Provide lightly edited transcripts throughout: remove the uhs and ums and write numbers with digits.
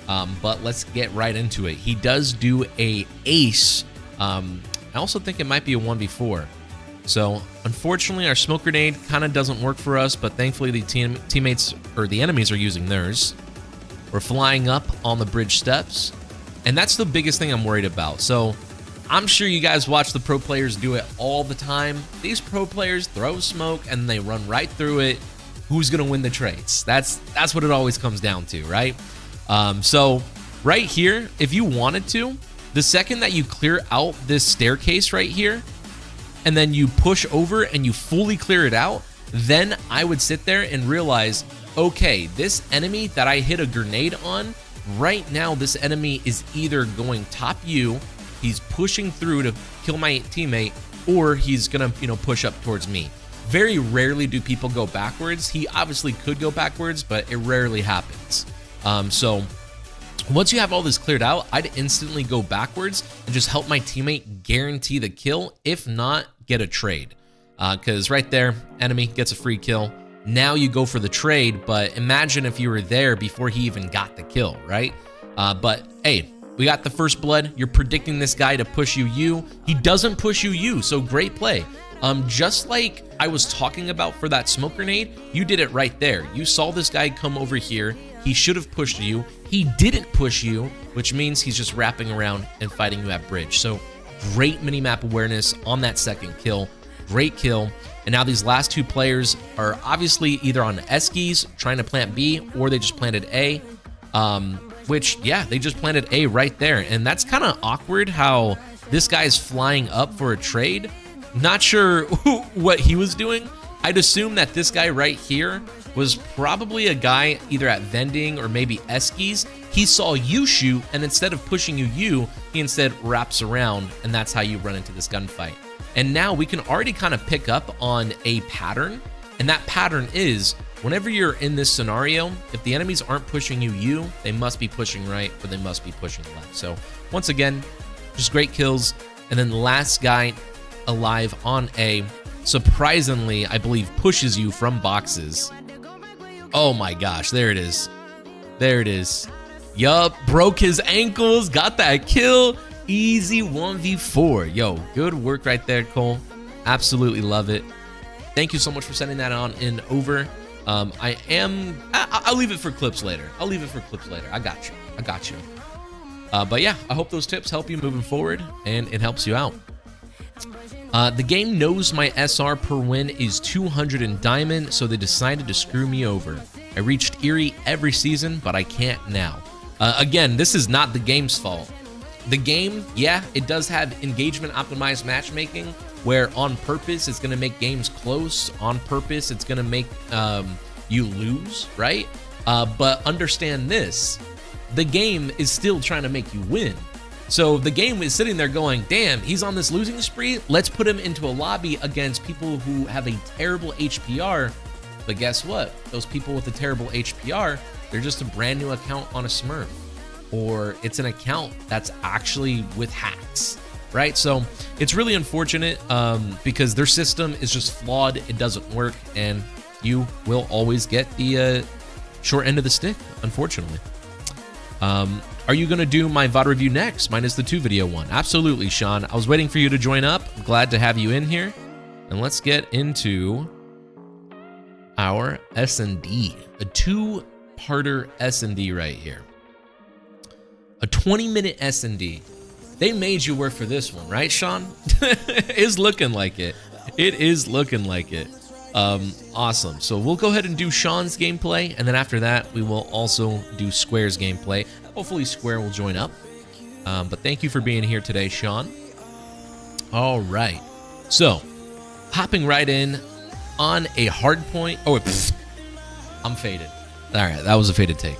But let's get right into it. He does do a ace. I also think it might be a 1v4. So unfortunately, our smoke grenade kind of doesn't work for us, but thankfully the teammates or the enemies are using theirs. We're flying up on the bridge steps, and that's the biggest thing I'm worried about. So I'm sure you guys watch the pro players do it all the time. These pro players throw smoke and they run right through it. Who's gonna win the trades? That's what it always comes down to, right? So right here, if you wanted to, the second that you clear out this staircase right here, and then you push over and you fully clear it out, then I would sit there and realize, okay, this enemy that I hit a grenade on, right now this enemy is either going top you, he's pushing through to kill my teammate, or he's gonna, push up towards me. Very rarely do people go backwards. He obviously could go backwards, but it rarely happens. So once you have all this cleared out, I'd instantly go backwards and just help my teammate guarantee the kill, if not get a trade. Because right there, enemy gets a free kill. Now you go for the trade, but imagine if you were there before he even got the kill, right? But hey, we got the first blood. You're predicting this guy to push you. He doesn't push you, so great play. Just like I was talking about for that smoke grenade, you did it right there. You saw this guy come over here. He should have pushed you. He didn't push you, which means he's just wrapping around and fighting you at bridge. So great mini-map awareness on that second kill. Great kill. And now these last two players are obviously either on Eskies trying to plant B, or they just planted A. Which, yeah, they just planted A right there. And that's kind of awkward how this guy is flying up for a trade. Not sure what he was doing. I'd assume that this guy right here was probably a guy either at vending or maybe Eskies. He saw you shoot, and instead of pushing you, he instead wraps around, and that's how you run into this gunfight. And now we can already kind of pick up on a pattern, and that pattern is whenever you're in this scenario, if the enemies aren't pushing you, they must be pushing right, or they must be pushing left. So once again, just great kills. And then the last guy alive on A, surprisingly, I believe pushes you from boxes. Oh my gosh, there it is. There it is. Yup, broke his ankles, got that kill. Easy 1v4. Yo, good work right there, Cole. Absolutely love it. Thank you so much for sending that on in over. I'll leave it for clips later. I got you. But yeah, I hope those tips help you moving forward, and it helps you out. The game knows my SR per win is 200 in diamond, so they decided to screw me over. I reached Erie every season, but I can't now. Again, this is not the game's fault. The game, yeah, it does have engagement optimized matchmaking, where on purpose it's going to make games close. On purpose it's going to make you lose, right? But understand this, the game is still trying to make you win. So the game is sitting there going, damn, he's on this losing spree. Let's put him into a lobby against people who have a terrible HPR. But guess what? Those people with a terrible HPR, they're just a brand new account on a Smurf. Or it's an account that's actually with hacks, right? So it's really unfortunate because their system is just flawed. It doesn't work, and you will always get the short end of the stick, unfortunately. Are you going to do my VOD review next, minus the 2 video one? Absolutely, Sean. I was waiting for you to join up. I'm glad to have you in here. And let's get into our S&D. A 2-parter S&D right here. A 20-minute S&D. They made you work for this one, right, Sean? It's looking like it. It is looking like it. Awesome. So we'll go ahead and do Sean's gameplay, and then after that, we will also do Square's gameplay. Hopefully Square will join up. But thank you for being here today, Sean. All right. So, hopping right in on a hard point. Oh, I'm faded. All right, that was a faded take.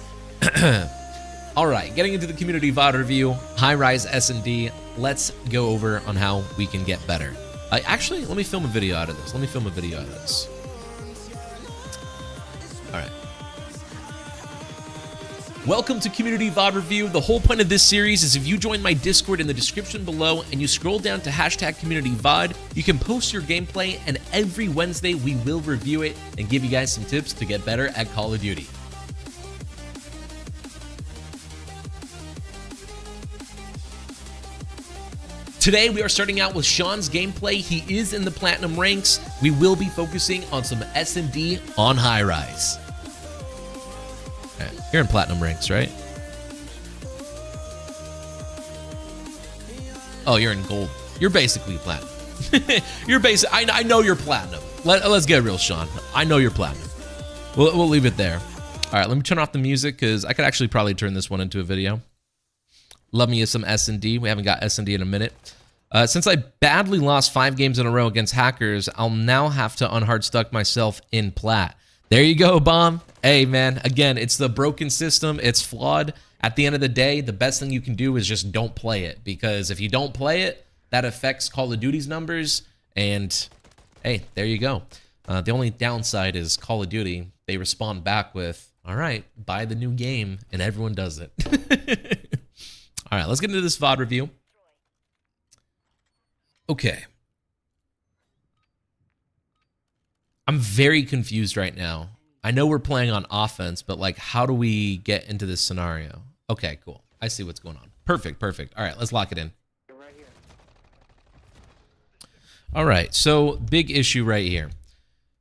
All right, getting into the community VOD review, high-rise S&D. Let's go over on how we can get better. Actually, let me film a video out of this. All right. Welcome to Community VOD Review. The whole point of this series is if you join my Discord in the description below and you scroll down to #CommunityVOD, you can post your gameplay, and every Wednesday we will review it and give you guys some tips to get better at Call of Duty. Today, we are starting out with Sean's gameplay. He is in the Platinum ranks. We will be focusing on some S&D on high rise. Right, you're in Platinum ranks, right? Oh, you're in gold. You're basically Platinum. You're basic. I know you're Platinum. Let's get real, Sean. I know you're Platinum. We'll leave it there. All right, let me turn off the music because I could actually probably turn this one into a video. Love me some S&D. We haven't got S&D in a minute. Since I badly lost 5 games in a row against hackers, I'll now have to unhard stuck myself in plat. There you go, Bomb. Hey, man, again, it's the broken system. It's flawed. At the end of the day, the best thing you can do is just don't play it, because if you don't play it, that affects Call of Duty's numbers, and hey, there you go. The only downside is Call of Duty, they respond back with, all right, buy the new game, and everyone does it. All right, let's get into this VOD review. Okay. I'm very confused right now. I know we're playing on offense, but like, how do we get into this scenario? Okay, cool. I see what's going on. Perfect, perfect. All right, let's lock it in. All right, so big issue right here.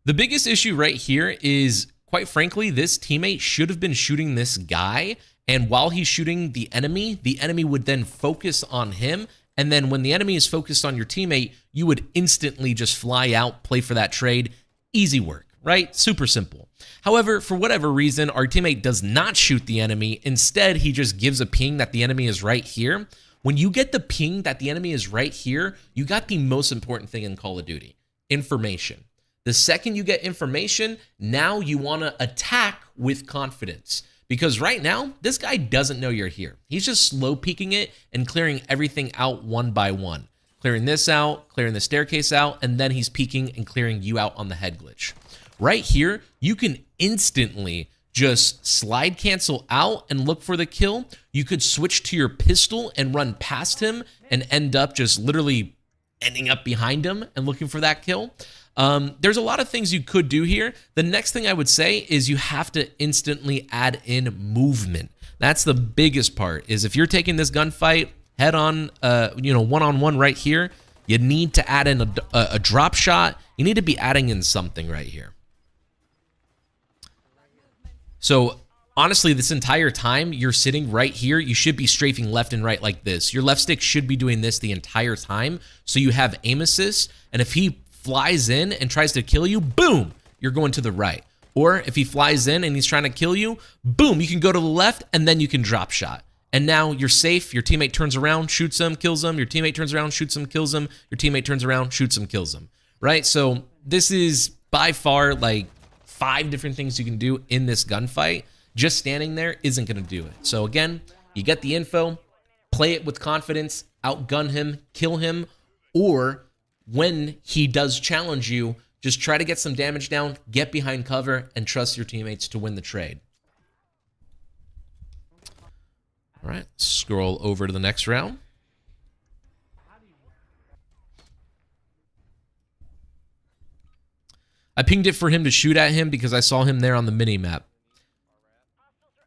The biggest issue right here is, quite frankly, this teammate should have been shooting this guy, and while he's shooting the enemy would then focus on him, and then when the enemy is focused on your teammate, you would instantly just fly out, play for that trade. Easy work, right? Super simple. However, for whatever reason, our teammate does not shoot the enemy. Instead, he just gives a ping that the enemy is right here. When you get the ping that the enemy is right here, you got the most important thing in Call of Duty, information. The second you get information, now you want to attack with confidence. Because right now, this guy doesn't know you're here. He's just slow peeking it and clearing everything out one by one. Clearing this out, clearing the staircase out, and then he's peeking and clearing you out on the head glitch. Right here, you can instantly just slide cancel out and look for the kill. You could switch to your pistol and run past him and end up just literally ending up behind him and looking for that kill. There's a lot of things you could do here. The next thing I would say is you have to instantly add in movement. That's the biggest part, is if you're taking this gunfight head on, one-on-one right here, you need to add in a drop shot. You need to be adding in something right here. So honestly, this entire time you're sitting right here, you should be strafing left and right like this. Your left stick should be doing this the entire time, so you have aim assist, and if he flies in and tries to kill you, boom, you're going to the right. Or if he flies in and he's trying to kill you, boom, you can go to the left, and then you can drop shot. And now you're safe. Your teammate turns around, shoots him, kills him. Your teammate turns around, shoots him, kills him. Your teammate turns around, shoots him, kills him. Right? So this is by far like 5 different things you can do in this gunfight. Just standing there isn't going to do it. So again, you get the info, play it with confidence, outgun him, kill him, or when he does challenge you, just try to get some damage down, get behind cover, and trust your teammates to win the trade. All right, scroll over to the next round. I pinged it for him to shoot at him because I saw him there on the mini-map.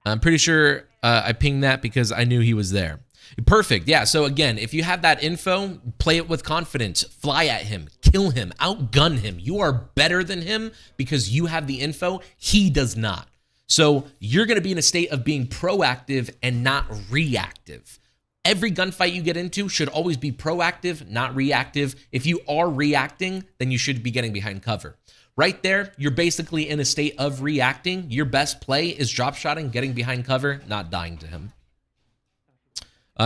I'm pretty sure I pinged that because I knew he was there. Perfect. Yeah, so again, if you have that info, play it with confidence. Fly at him. Kill him. Outgun him. You are better than him because you have the info. He does not. So you're going to be in a state of being proactive and not reactive. Every gunfight you get into should always be proactive, not reactive. If you are reacting, then you should be getting behind cover. Right there, you're basically in a state of reacting. Your best play is drop shotting, getting behind cover, not dying to him.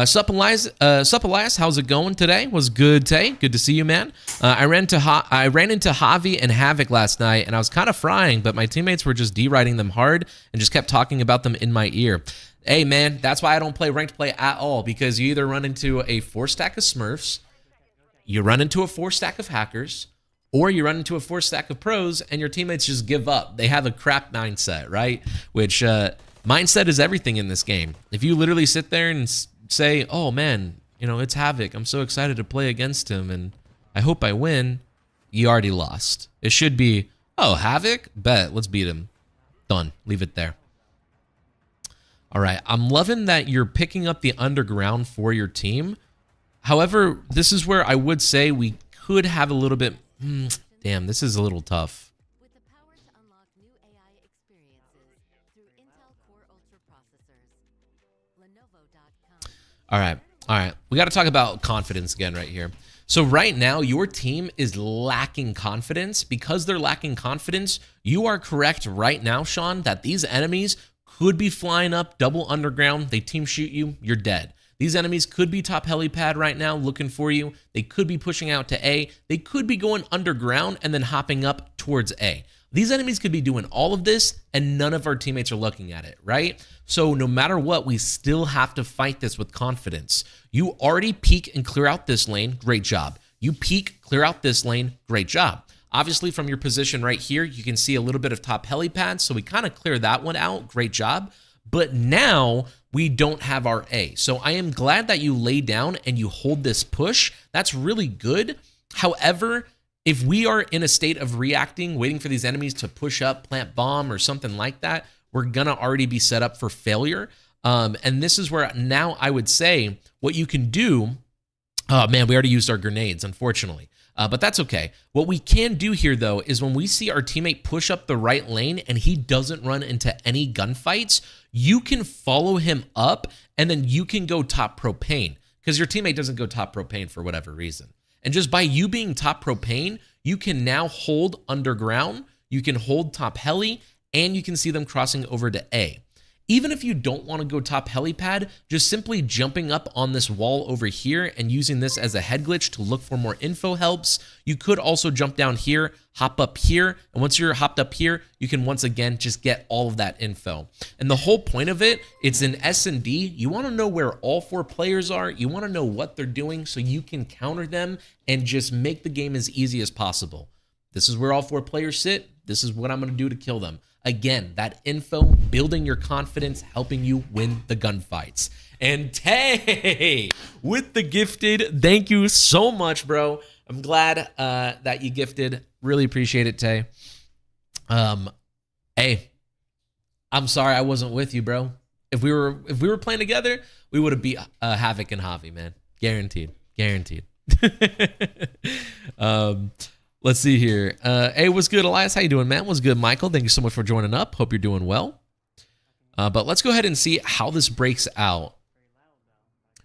Sup, Alyus, how's it going today? Was good day. Good to see you, man. I ran into Javi and Havoc last night, and I was kind of frying, but my teammates were just deriding them hard and just kept talking about them in my ear. Hey, man, that's why I don't play ranked play at all, because you either run into a 4-stack of Smurfs, you run into a 4-stack of hackers, or you run into a 4-stack of pros, and your teammates just give up. They have a crap mindset, right? Which mindset is everything in this game. If you literally sit there and say, oh man, it's Havoc, I'm so excited to play against him and I hope I win, you already lost. It should be, oh, Havoc? Bet, let's beat him. Done. Leave it there. All right, I'm loving that you're picking up the underground for your team. However, this is where I would say we could have a little bit... damn, this is a little tough. With the power to unlock new AI experiences through Intel Core Ultra processors. Lenovo.com. All right. We got to talk about confidence again right here. So right now, your team is lacking confidence. Because they're lacking confidence, you are correct right now, Sean, that these enemies could be flying up double underground. They team shoot you, you're dead. These enemies could be top helipad right now looking for you. They could be pushing out to A. They could be going underground and then hopping up towards A. These enemies could be doing all of this and none of our teammates are looking at it, right? So no matter what, we still have to fight this with confidence. You already peek and clear out this lane, great job. You peek, clear out this lane, great job. Obviously from your position right here, you can see a little bit of top helipad, so we kind of clear that one out, great job. But now we don't have our A. So I am glad that you lay down and you hold this push. That's really good. However, if we are in a state of reacting, waiting for these enemies to push up, plant bomb or something like that, we're gonna already be set up for failure. And this is where now I would say what you can do. Oh man, we already used our grenades, unfortunately. But that's okay. What we can do here, though, is when we see our teammate push up the right lane and he doesn't run into any gunfights, you can follow him up and then you can go top propane because your teammate doesn't go top propane for whatever reason. And just by you being top propane, you can now hold underground, you can hold top heli, and you can see them crossing over to A. Even if you don't want to go top helipad, just simply jumping up on this wall over here and using this as a head glitch to look for more info helps. You could also jump down here, hop up here, and once you're hopped up here, you can once again just get all of that info. And the whole point of it, it's in S&D. You want to know where all four players are. You want to know what they're doing so you can counter them and just make the game as easy as possible. This is where all four players sit. This is what I'm going to do to kill them. Again, that info, building your confidence, helping you win the gunfights. And Tay, with the gifted, thank you so much, bro. I'm glad that you gifted. Really appreciate it, Tay. Hey, I'm sorry I wasn't with you, bro. If we were playing together, we would have beat Havoc and Javi, man. Guaranteed. Let's see here. Hey, what's good, Elias? How you doing, man? What's good, Michael? Thank you so much for joining up. Hope you're doing well. But let's go ahead and see how this breaks out.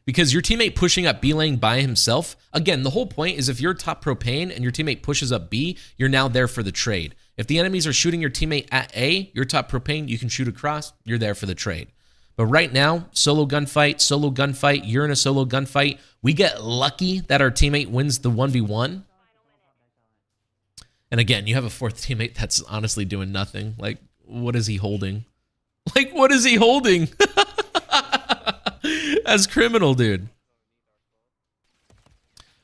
Because your teammate pushing up B lane by himself, again, the whole point is if you're top propane and your teammate pushes up B, you're now there for the trade. If the enemies are shooting your teammate at A, you're top propane, you can shoot across, you're there for the trade. But right now, solo gunfight, you're in a solo gunfight. We get lucky that our teammate wins the 1v1. And again, you have a fourth teammate that's honestly doing nothing. Like, what is he holding? Like, what is he holding? That's criminal, dude.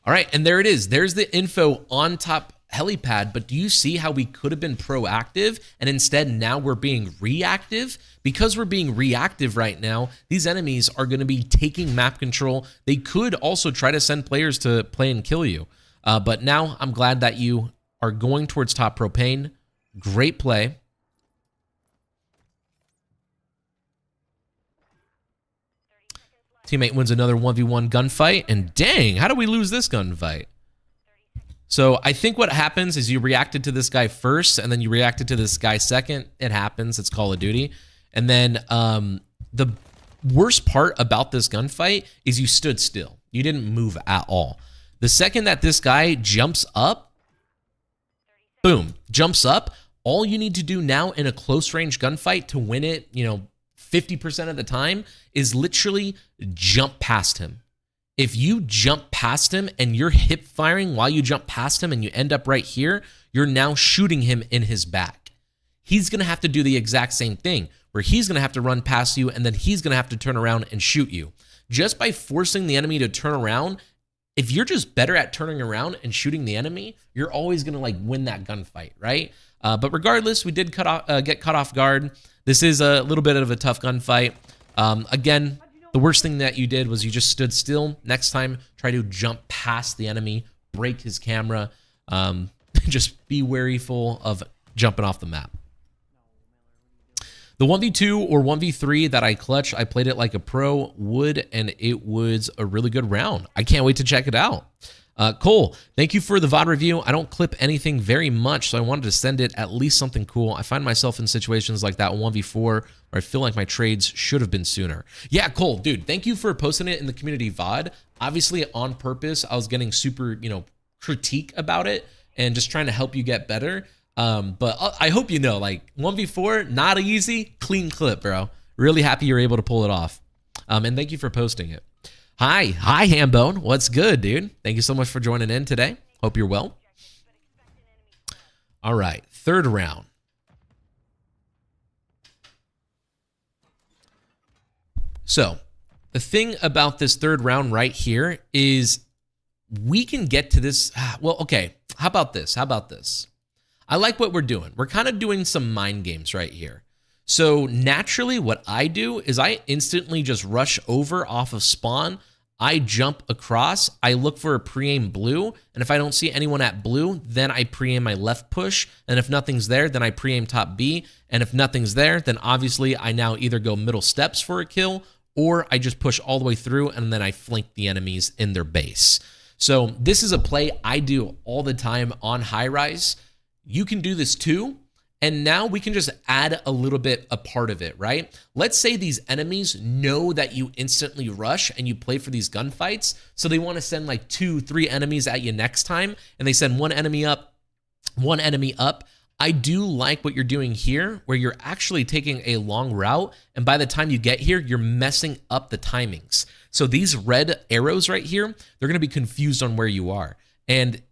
All right, and there it is. There's the info on top helipad, but do you see how we could have been proactive and instead now we're being reactive? Because we're being reactive right now, these enemies are going to be taking map control. They could also try to send players to play and kill you. But now I'm glad that you are going towards top propane. Great play. Teammate wins another 1v1 gunfight, and dang, how do we lose this gunfight? So I think what happens is you reacted to this guy first, and then you reacted to this guy second. It happens. It's Call of Duty. And then the worst part about this gunfight is you stood still. You didn't move at all. The second that this guy jumps up, boom, jumps up, all you need to do now in a close range gunfight to win it, 50% of the time is literally jump past him. If you jump past him and you're hip firing while you jump past him and you end up right here, you're now shooting him in his back. He's going to have to do the exact same thing where he's going to have to run past you and then he's going to have to turn around and shoot you. Just by forcing the enemy to turn around, if you're just better at turning around and shooting the enemy, you're always going to win that gunfight, right? But regardless, we did get caught off guard. This is a little bit of a tough gunfight. Again, the worst thing that you did was you just stood still. Next time, try to jump past the enemy, break his camera. Just be waryful of jumping off the map. The 1v2 or 1v3 that I clutched, I played it like a pro would, and it was a really good round. I can't wait to check it out. Cole, thank you for the VOD review. I don't clip anything very much, so I wanted to send it at least something cool. I find myself in situations like that 1v4 where I feel like my trades should have been sooner. Yeah, Cole, dude, thank you for posting it in the community VOD. Obviously, on purpose, I was getting super, critique about it and just trying to help you get better. But I hope you know, like 1v4, not easy, clean clip, bro. Really happy you're able to pull it off. And thank you for posting it. Hi, Hambone. What's good, dude? Thank you so much for joining in today. Hope you're well. All right, third round. So the thing about this third round right here is we can get to this. Well, okay. How about this? I like what we're doing. We're kind of doing some mind games right here. So naturally what I do is I instantly just rush over off of spawn. I jump across, I look for a pre-aim blue, and if I don't see anyone at blue, then I pre-aim my left push, and if nothing's there, then I pre-aim top B, and if nothing's there, then obviously I now either go middle steps for a kill, or I just push all the way through, and then I flank the enemies in their base. So this is a play I do all the time on high rise. You can do this too. And now we can just add a little bit a part of it, right? Let's say these enemies know that you instantly rush and you play for these gunfights. So they want to send like 2-3 enemies at you next time. And they send one enemy up, one enemy up. I do like what you're doing here, where you're actually taking a long route. And by the time you get here, you're messing up the timings. So these red arrows right here, they're going to be confused on where you are. And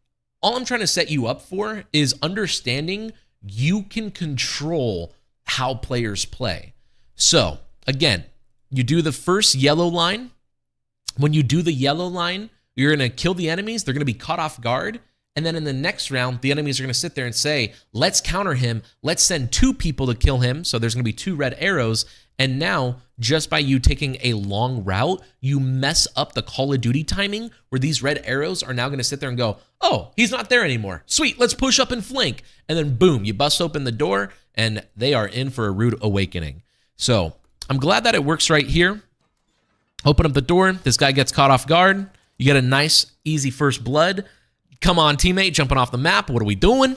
all I'm trying to set you up for is understanding you can control how players play. So again, you do the first yellow line. When you do the yellow line, you're going to kill the enemies. They're going to be caught off guard. And then in the next round, the enemies are going to sit there and say, let's counter him. Let's send 2 people to kill him. So there's going to be 2 red arrows. And now, just by you taking a long route, you mess up the Call of Duty timing, where these red arrows are now going to sit there and go, oh, he's not there anymore. Sweet, let's push up and flank. And then boom, you bust open the door, and they are in for a rude awakening. So I'm glad that it works right here. Open up the door. This guy gets caught off guard. You get a nice, easy first blood. Come on, teammate, jumping off the map. What are we doing?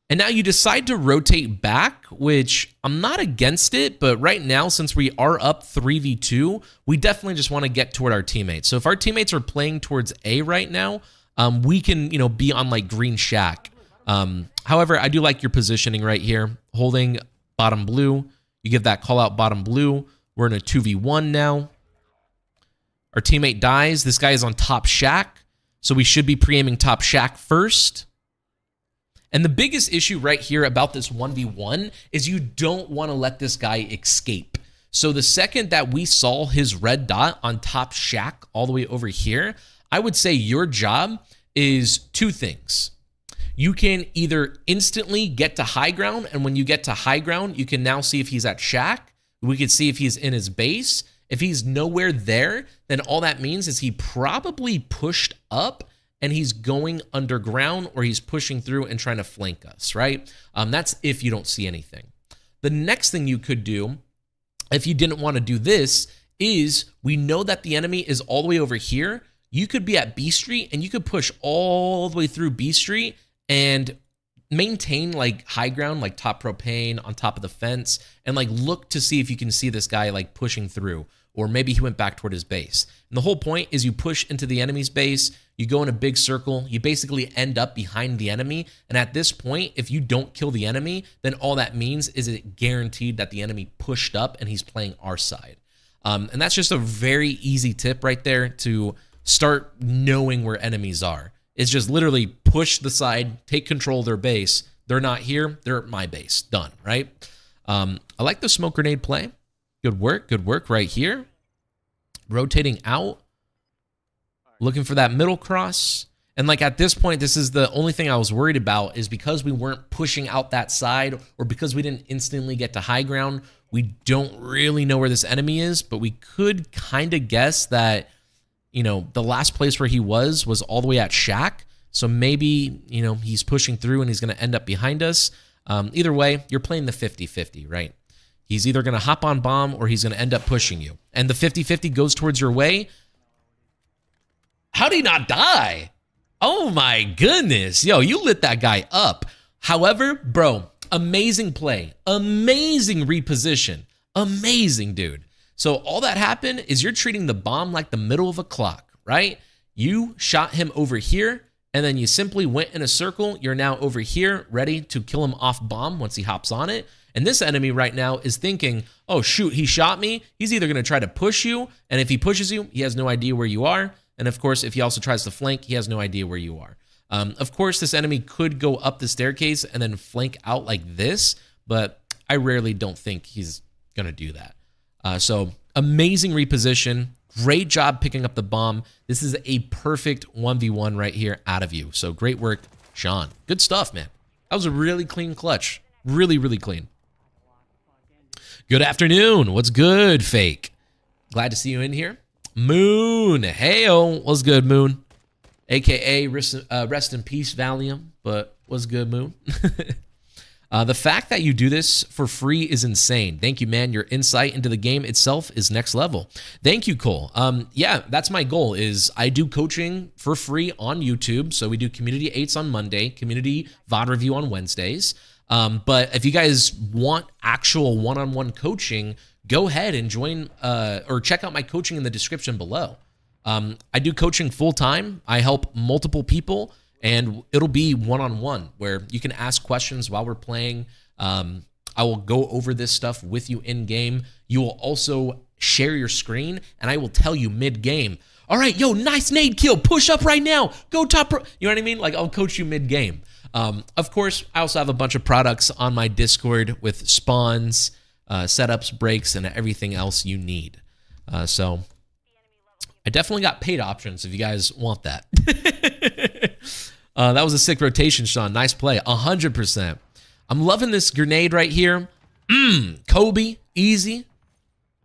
And now you decide to rotate back, which I'm not against it, but right now, since we are up 3v2, we definitely just want to get toward our teammates. So if our teammates are playing towards A right now, we can, be on like green shack. However, I do like your positioning right here, holding bottom blue. You give that call out bottom blue. We're in a 2v1 now. Our teammate dies. This guy is on top shack, so we should be pre-aiming top shack first. And the biggest issue right here about this 1v1 is you don't want to let this guy escape. So the second that we saw his red dot on top shack all the way over here, I would say your job is 2 things. You can either instantly get to high ground, and when you get to high ground, you can now see if he's at shack. We can see if he's in his base. If he's nowhere there, then all that means is he probably pushed up and he's going underground, or he's pushing through and trying to flank us, right? That's if you don't see anything. The next thing you could do, if you didn't want to do this, is we know that the enemy is all the way over here. You could be at B Street, and you could push all the way through B Street and maintain like high ground, like top propane on top of the fence, and like look to see if you can see this guy like pushing through, or maybe he went back toward his base. And the whole point is you push into the enemy's base, you go in a big circle, you basically end up behind the enemy. And at this point, if you don't kill the enemy, then all that means is it guaranteed that the enemy pushed up and he's playing our side. And that's just a very easy tip right there to start knowing where enemies are. It's just literally push the side, take control of their base. They're not here, they're at my base. Done, right? I like the smoke grenade play. Good work right here. Rotating out. Looking for that middle cross. And like at this point, this is the only thing I was worried about, is because we weren't pushing out that side, or because we didn't instantly get to high ground, we don't really know where this enemy is, but we could kind of guess that, the last place where he was all the way at shack. So maybe, he's pushing through and he's going to end up behind us. Either way, you're playing the 50-50, right? He's either going to hop on bomb or he's going to end up pushing you. And the 50-50 goes towards your way. How'd he not die? Oh my goodness. Yo, you lit that guy up. However, bro, amazing play. Amazing reposition. Amazing, dude. So all that happened is you're treating the bomb like the middle of a clock, right? You shot him over here, and then you simply went in a circle. You're now over here, ready to kill him off bomb once he hops on it. And this enemy right now is thinking, oh, shoot, he shot me. He's either going to try to push you, and if he pushes you, he has no idea where you are. And of course, if he also tries to flank, he has no idea where you are. Of course, this enemy could go up the staircase and then flank out like this, but I rarely don't think he's going to do that. So amazing reposition. Great job picking up the bomb. This is a perfect 1v1 right here out of you. So great work, Sean. Good stuff, man. That was a really clean clutch. Really, really clean. Good afternoon. What's good, Fake? Glad to see you in here. Moon. Heyo. What's good, Moon? AKA rest in peace, Valium. But what's good, Moon? The fact that you do this for free is insane. Thank you, man. Your insight into the game itself is next level. Thank you, Cole. Yeah, that's my goal is I do coaching for free on YouTube. So we do Community 8s on Monday, Community VOD review on Wednesdays. But if you guys want actual one-on-one coaching, go ahead and join or check out my coaching in the description below. I do coaching full-time. I help multiple people. And it'll be one-on-one where you can ask questions while we're playing. I will go over this stuff with you in-game. You will also share your screen, and I will tell you mid-game, all right, yo, nice nade kill. Push up right now. Go top pro. You know what I mean? Like, I'll coach you mid-game. Of course, I also have a bunch of products on my Discord with spawns, setups, breaks, and everything else you need. So I definitely got paid options if you guys want that. That was a sick rotation, Sean. Nice play. 100%. I'm loving this grenade right here. Kobe, easy.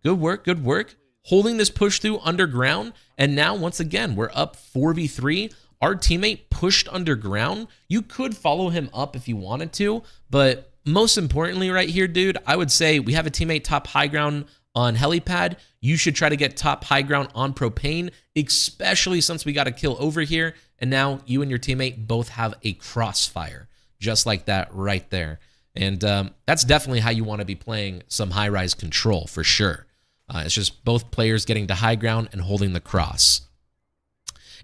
Good work, good work. Holding this push through underground. And now, once again, we're up 4v3. Our teammate pushed underground. You could follow him up if you wanted to. But most importantly right here, dude, I would say we have a teammate top high ground on helipad. You should try to get top high ground on propane, especially since we got a kill over here. And now you and your teammate both have a crossfire, just like that right there. And that's definitely how you want to be playing some high-rise control for sure. It's just both players getting to high ground and holding the cross.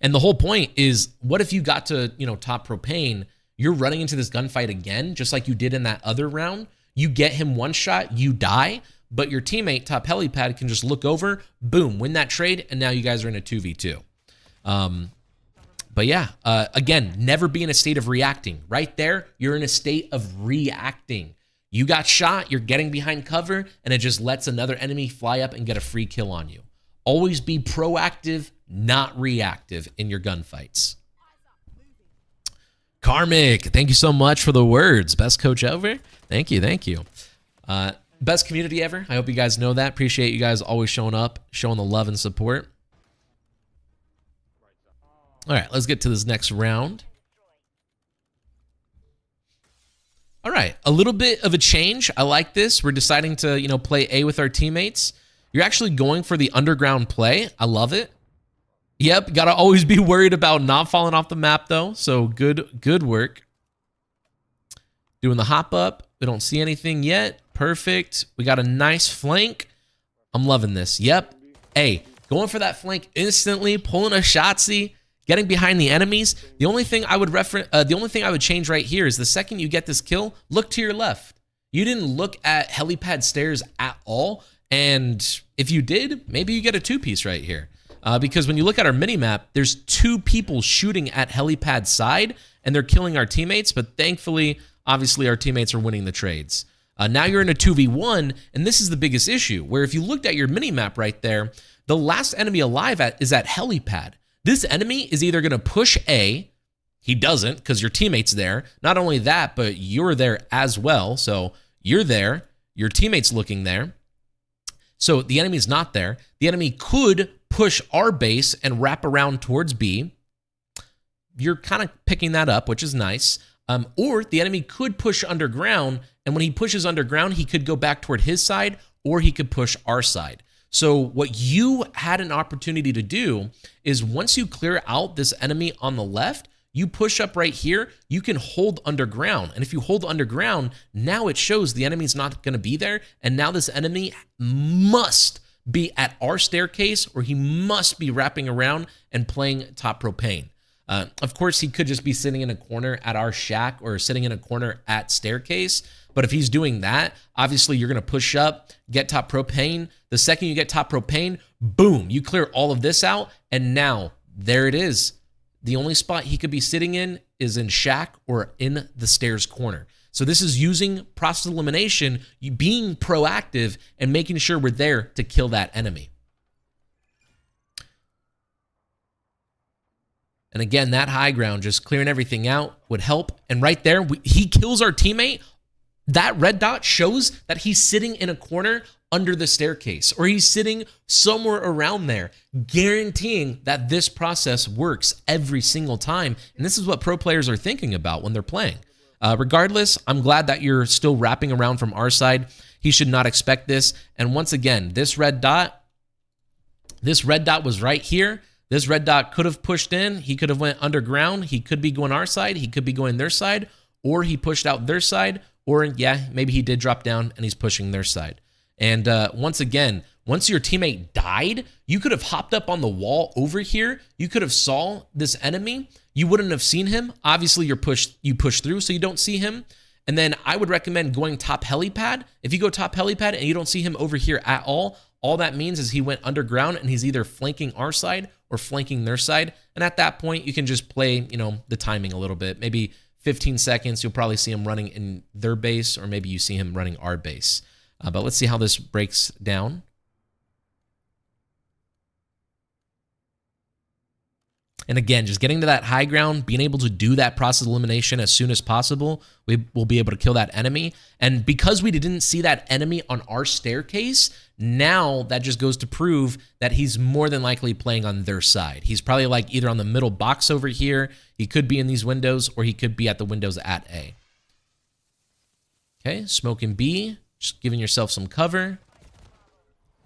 And the whole point is, what if you got to, top propane, you're running into this gunfight again, just like you did in that other round. You get him one shot, you die, but your teammate, top helipad, can just look over, boom, win that trade, and now you guys are in a 2v2. But yeah, again, never be in a state of reacting. Right there, you're in a state of reacting. You got shot, you're getting behind cover, and it just lets another enemy fly up and get a free kill on you. Always be proactive, not reactive in your gunfights. Karmic, thank you so much for the words. Best coach ever. Thank you, thank you. Best community ever. I hope you guys know that. Appreciate you guys always showing up, showing the love and support. All right, let's get to this next round. All right, a little bit of a change. I like this. We're deciding to, play A with our teammates. You're actually going for the underground play. I love it. Yep, got to always be worried about not falling off the map, though. So good work. Doing the hop up. We don't see anything yet. Perfect. We got a nice flank. I'm loving this. Yep. Hey, going for that flank instantly, pulling a shotsy. Getting behind the enemies. The only thing I would change right here is the second you get this kill, look to your left. You didn't look at helipad stairs at all, and if you did, maybe you get a two-piece right here. Because when you look at our mini-map, there's two people shooting at helipad side, and they're killing our teammates, but thankfully, obviously, our teammates are winning the trades. Now you're in a 2v1, and this is the biggest issue, where if you looked at your mini-map right there, the last enemy alive is at helipad. This enemy is either going to push A. He doesn't because your teammate's there. Not only that, but you're there as well. So you're there. Your teammate's looking there. So the enemy's not there. The enemy could push our base and wrap around towards B. You're kind of picking that up, which is nice. Or the enemy could push underground, and when he pushes underground, he could go back toward his side, or he could push our side. So what you had an opportunity to do is once you clear out this enemy on the left, you push up right here, you can hold underground. And if you hold underground, now it shows the enemy's not going to be there. And now this enemy must be at our staircase, or he must be wrapping around and playing top propane. Of course, he could just be sitting in a corner at our shack or sitting in a corner at staircase. But if he's doing that, obviously you're going to push up, get top propane. The second you get top propane, boom, you clear all of this out. And now there it is. The only spot he could be sitting in is in shack or in the stairs corner. So this is using process elimination, you being proactive and making sure we're there to kill that enemy. And again, that high ground, just clearing everything out would help. And right there, he kills our teammate. That red dot shows that he's sitting in a corner under the staircase, or he's sitting somewhere around there, guaranteeing that this process works every single time. And this is what pro players are thinking about when they're playing. Regardless, I'm glad that you're still wrapping around from our side. He should not expect this. And once again, this red dot was right here. This red dot could have pushed in. He could have went underground. He could be going our side. He could be going their side, or he pushed out their side, or yeah, maybe he did drop down and he's pushing their side. And once again, once your teammate died, you could have hopped up on the wall over here. You could have saw this enemy. You wouldn't have seen him. Obviously, you push through, so you don't see him. And then I would recommend going top helipad. If you go top helipad and you don't see him over here at all that means is he went underground and he's either flanking our side or flanking their side. And at that point, you can just play, the timing a little bit. Maybe 15 seconds, you'll probably see him running in their base, or maybe you see him running our base. But let's see how this breaks down. And again, just getting to that high ground, being able to do that process elimination as soon as possible, we will be able to kill that enemy. And because we didn't see that enemy on our staircase, now that just goes to prove that he's more than likely playing on their side. He's probably like either on the middle box over here, he could be in these windows, or he could be at the windows at A. Okay, smoking B, just giving yourself some cover.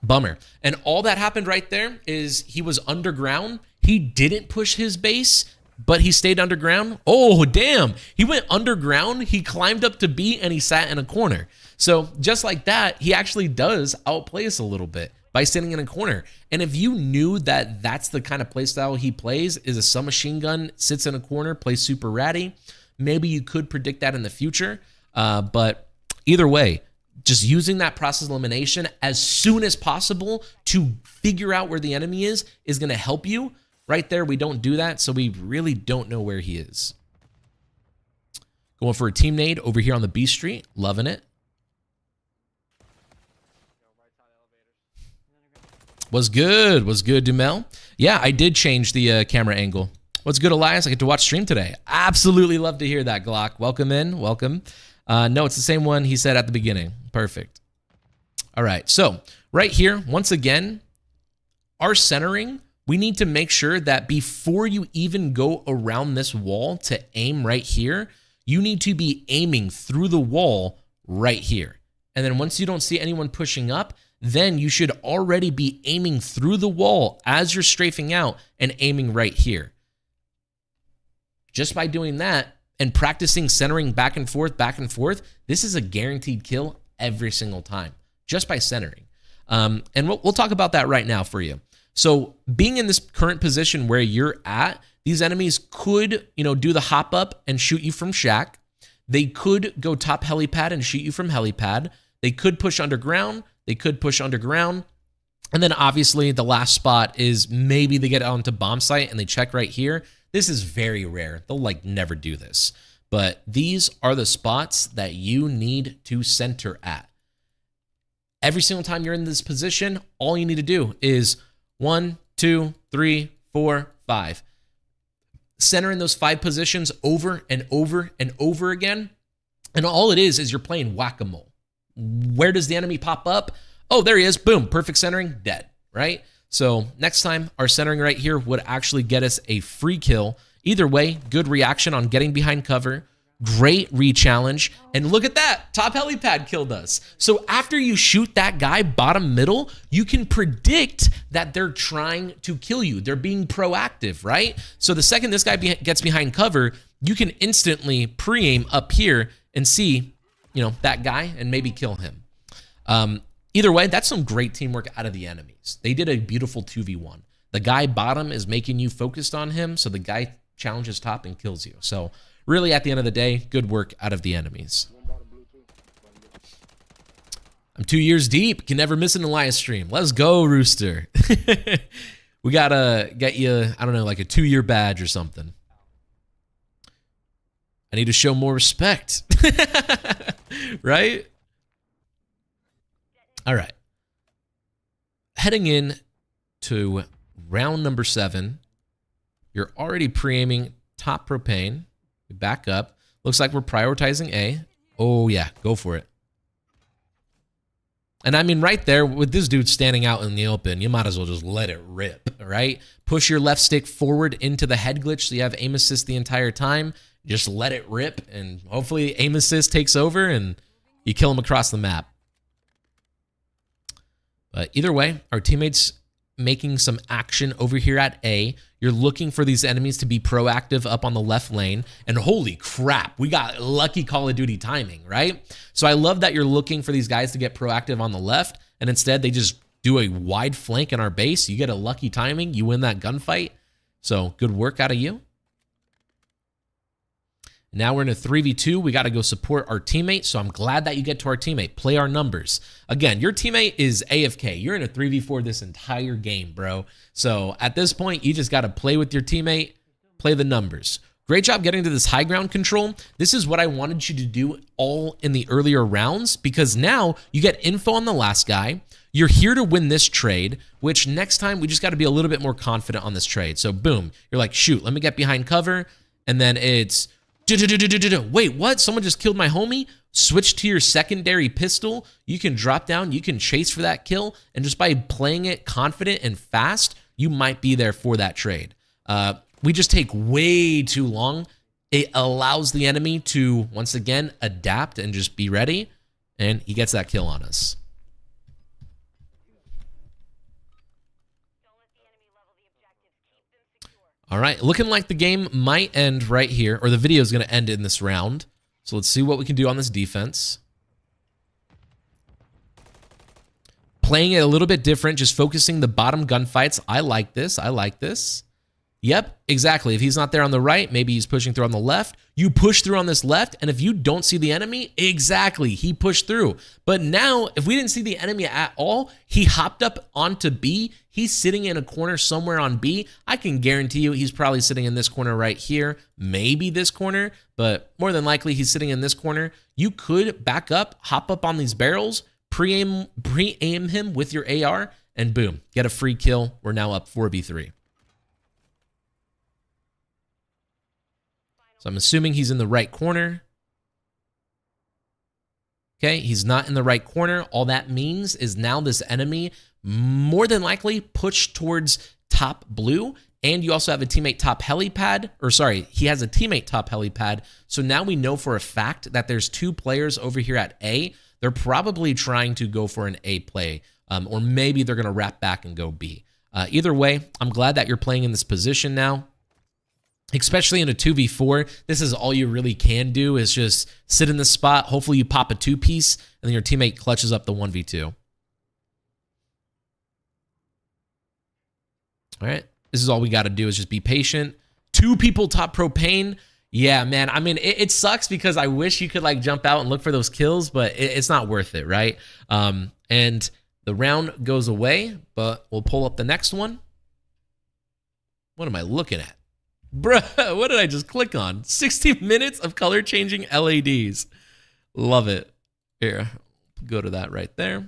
Bummer. And all that happened right there is he was underground. He didn't push his base, but he stayed underground. Oh, damn. He went underground. He climbed up to B and he sat in a corner. So just like that, he actually does outplay us a little bit by sitting in a corner. And if you knew that that's the kind of playstyle he plays, is a submachine gun, sits in a corner, plays super ratty, maybe you could predict that in the future. But either way, just using that process elimination as soon as possible to figure out where the enemy is going to help you. Right there, we don't do that, so we really don't know where he is. Going for a team nade over here on the B Street. Loving it. Was good, Dumel. Yeah, I did change the camera angle. What's good, Alyus? I get to watch stream today. Absolutely love to hear that, Glock. Welcome in, welcome. No, it's the same one he said at the beginning. Perfect. All right, so right here, once again, our centering, we need to make sure that before you even go around this wall to aim right here, you need to be aiming through the wall right here. And then once you don't see anyone pushing up, then you should already be aiming through the wall as you're strafing out and aiming right here. Just by doing that and practicing centering back and forth, this is a guaranteed kill every single time, just by centering. And we'll talk about that right now for you. So being in this current position where you're at, these enemies could, do the hop up and shoot you from shack. They could go top helipad and shoot you from helipad. They could push underground. And then obviously the last spot is maybe they get onto bomb site and they check right here. This is very rare. They'll never do this. But these are the spots that you need to center at. Every single time you're in this position, all you need to do is 1, 2, 3, 4, 5. Center in those 5 positions over and over and over again. And all it is you're playing whack-a-mole. Where does the enemy pop up? Oh, there he is. Boom. Perfect centering. Dead. Right? So next time, our centering right here would actually get us a free kill. Either way, good reaction on getting behind cover. Great re-challenge. And look at that. Top helipad killed us. So after you shoot that guy bottom middle, you can predict that they're trying to kill you. They're being proactive, right? So the second this guy gets behind cover, you can instantly pre-aim up here and see, that guy and maybe kill him. Either way, that's some great teamwork out of the enemies. They did a beautiful 2v1. The guy bottom is making you focused on him, so the guy challenges top and kills you. So really, at the end of the day, good work out of the enemies. I'm 2 years deep. Can never miss an Alyus stream. Let's go, Rooster. We gotta get you, I don't know, like a 2-year badge or something. I need to show more respect. Right? All right. Heading in to round number 7. You're already pre-aiming top propane. We back up. Looks like we're prioritizing A. Oh, yeah. Go for it. And I mean, right there, with this dude standing out in the open, you might as well just let it rip, right? Push your left stick forward into the head glitch so you have aim assist the entire time. Just let it rip, and hopefully aim assist takes over and you kill him across the map. But either way, our teammates making some action over here at A. You're looking for these enemies to be proactive up on the left lane. And holy crap, we got lucky Call of Duty timing, right? So I love that you're looking for these guys to get proactive on the left, and instead they just do a wide flank in our base. You get a lucky timing, you win that gunfight. So good work out of you. Now we're in a 3v2. We got to go support our teammate. So I'm glad that you get to our teammate. Play our numbers. Again, your teammate is AFK. You're in a 3v4 this entire game, bro. So at this point, you just got to play with your teammate, play the numbers. Great job getting to this high ground control. This is what I wanted you to do all in the earlier rounds, because now you get info on the last guy. You're here to win this trade, which next time we just got to be a little bit more confident on this trade. So boom, you're like, shoot, let me get behind cover. And then it's, wait, what? Someone just killed my homie? Switch to your secondary pistol. You can drop down, you can chase for that kill, and just by playing it confident and fast, you might be there for that trade. We just take way too long. It allows the enemy to, once again, adapt and just be ready, and he gets that kill on us. All right, looking like the game might end right here, or the video is going to end in this round. So let's see what we can do on this defense. Playing it a little bit different, just focusing the bottom gunfights. I like this. I like this. Yep, exactly. If he's not there on the right, maybe he's pushing through on the left. You push through on this left, and if you don't see the enemy, exactly, he pushed through. But now, if we didn't see the enemy at all, he hopped up onto B. He's sitting in a corner somewhere on B. I can guarantee you he's probably sitting in this corner right here, maybe this corner, but more than likely he's sitting in this corner. You could back up, hop up on these barrels, pre-aim him with your AR, and boom, get a free kill. We're now up 4v3. So I'm assuming he's in the right corner. Okay, he's not in the right corner. All that means is now this enemy more than likely pushed towards top blue, and you also have a teammate top helipad, or sorry, he has a teammate top helipad. So now we know for a fact that there's 2 players over here at A. They're probably trying to go for an A play, or maybe they're going to wrap back and go B. Either way, I'm glad that you're playing in this position now. Especially in a 2v4, this is all you really can do is just sit in the spot. Hopefully you pop a 2-piece, and then your teammate clutches up the 1v2. All right, this is all we got to do is just be patient. 2 people top propane. Yeah, man, I mean, it sucks because I wish you could like jump out and look for those kills, but it's not worth it, right? And the round goes away, but we'll pull up the next one. What am I looking at? Bruh, what did I just click on? 60 minutes of color changing LEDs. Love it. Here, go to that right there.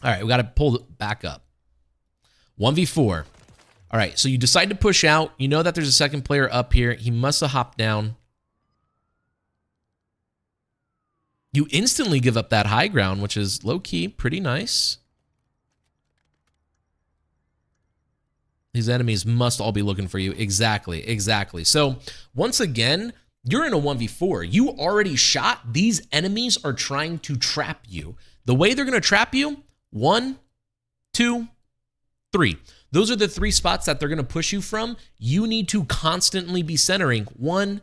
All right, we got to pull it back up. 1v4. All right, so you decide to push out. You know that there's a second player up here. He must have hopped down. You instantly give up that high ground, which is low-key, pretty nice. These enemies must all be looking for you. Exactly, exactly. So once again, You're in a 1v4. You already shot. These enemies are trying to trap you. The way they're going to trap you, 1, 2, 3. Those are the 3 spots that they're going to push you from. You need to constantly be centering 1,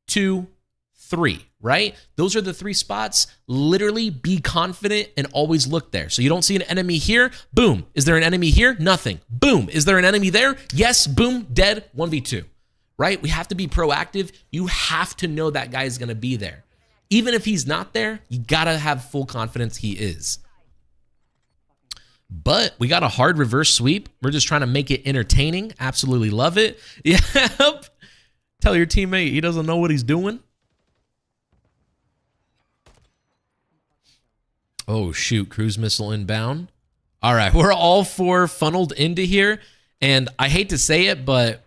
2, 3, right? Those are the 3 spots. Literally be confident and always look there. So you don't see an enemy here. Boom. Is there an enemy here? Nothing. Boom. Is there an enemy there? Yes. Boom. Dead. 1v2, right? We have to be proactive. You have to know that guy is going to be there. Even if he's not there, you got to have full confidence he is. But we got a hard reverse sweep. We're just trying to make it entertaining. Absolutely love it. Yep. Tell your teammate he doesn't know what he's doing. Oh, shoot. Cruise missile inbound. All right. We're all 4 funneled into here. And I hate to say it, but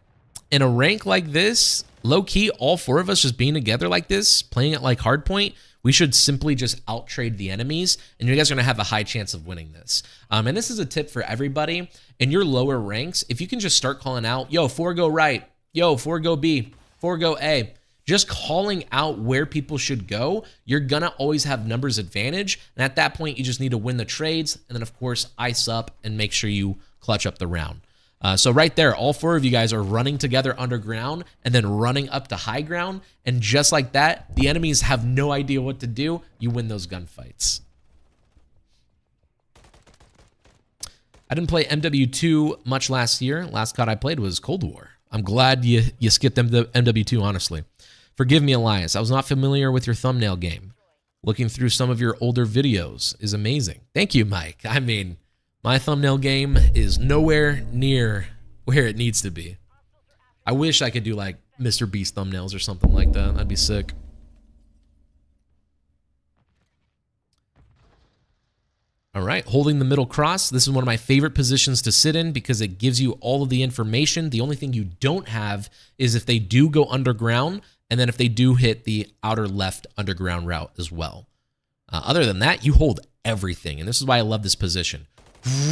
in a rank like this, low key, all 4 of us just being together like this, playing it like hardpoint, we should simply just out-trade the enemies, and you guys are going to have a high chance of winning this. And this is a tip for everybody. In your lower ranks, if you can just start calling out, yo, 4 go right, yo, 4 go B, 4 go A, just calling out where people should go, you're going to always have numbers advantage. And at that point, you just need to win the trades, and then, of course, ice up and make sure you clutch up the round. So right there, all 4 of you guys are running together underground and then running up to high ground. And just like that, the enemies have no idea what to do. You win those gunfights. I didn't play MW2 much last year. Last COD I played was Cold War. I'm glad you skipped MW2, honestly. Forgive me, Alyus. I was not familiar with your thumbnail game. Looking through some of your older videos is amazing. Thank you, Mike. I mean, my thumbnail game is nowhere near where it needs to be. I wish I could do like Mr. Beast thumbnails or something like that. That'd be sick. All right, holding the middle cross. This is one of my favorite positions to sit in because it gives you all of the information. The only thing you don't have is if they do go underground, and then if they do hit the outer left underground route as well. Other than that, you hold everything, and this is why I love this position.